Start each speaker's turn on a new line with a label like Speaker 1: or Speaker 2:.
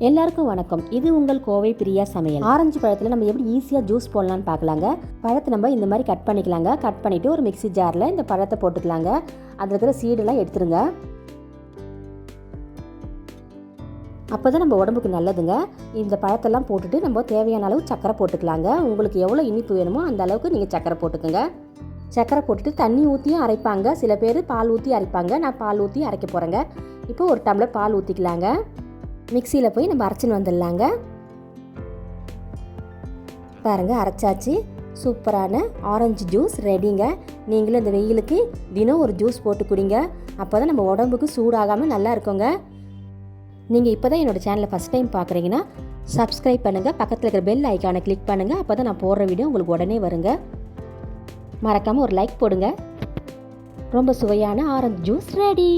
Speaker 1: எல்லாருக்கும் வணக்கம். இது உங்கள் கோவை பிரியா சமையல். ஆரஞ்சு பழத்தில் நம்ம எப்படி ஈஸியாக ஜூஸ் போடலான்னு பார்க்கலாங்க. பழத்தை நம்ம இந்த மாதிரி கட் பண்ணிக்கலாங்க. கட் பண்ணிவிட்டு ஒரு மிக்ஸி ஜாரில் இந்த பழத்தை போட்டுக்கலாங்க. அதில் இருக்கிற சீடெல்லாம் எடுத்துருங்க. அப்போ தான் நம்ம உடம்புக்கு நல்லதுங்க. இந்த பழத்தெல்லாம் போட்டுட்டு நம்ம தேவையான அளவு சக்கரை போட்டுக்கலாங்க. உங்களுக்கு எவ்வளோ இனிப்பு வேணுமோ அந்த அளவுக்கு நீங்கள் சக்கரை போட்டுக்கோங்க. சக்கரை போட்டுட்டு தண்ணி ஊற்றியும் அரைப்பாங்க. சில பேர் பால் ஊற்றி அரைப்பாங்க. நான் பால் ஊற்றி அரைக்க போகிறேங்க. இப்போ ஒரு டம்ளர் பால் ஊற்றிக்கலாங்க. மிக்சியில் போய் நம்ம அரைச்சின்னு வந்துடலாங்க. பாருங்கள், அரைச்சாச்சு. சூப்பரான ஆரஞ்சு ஜூஸ் ரெடிங்க. நீங்களும் இந்த வெயிலுக்கு தினம் ஒரு ஜூஸ் போட்டு குடிங்க. அப்போ தான் நம்ம உடம்புக்கு சூடாகாமல் நல்லா இருக்குங்க. நீங்கள் இப்போ தான் என்னோடய சேனலை ஃபஸ்ட் டைம் பார்க்குறீங்கன்னா சப்ஸ்கிரைப் பண்ணுங்கள். பக்கத்தில் இருக்கிற பெல் ஐக்கானை கிளிக் பண்ணுங்கள். அப்போ தான் நான் போடுற வீடியோ உங்களுக்கு உடனே வருங்க. மறக்காமல் ஒரு லைக் போடுங்க. ரொம்ப சுவையான ஆரஞ்சு ஜூஸ் ரெடி.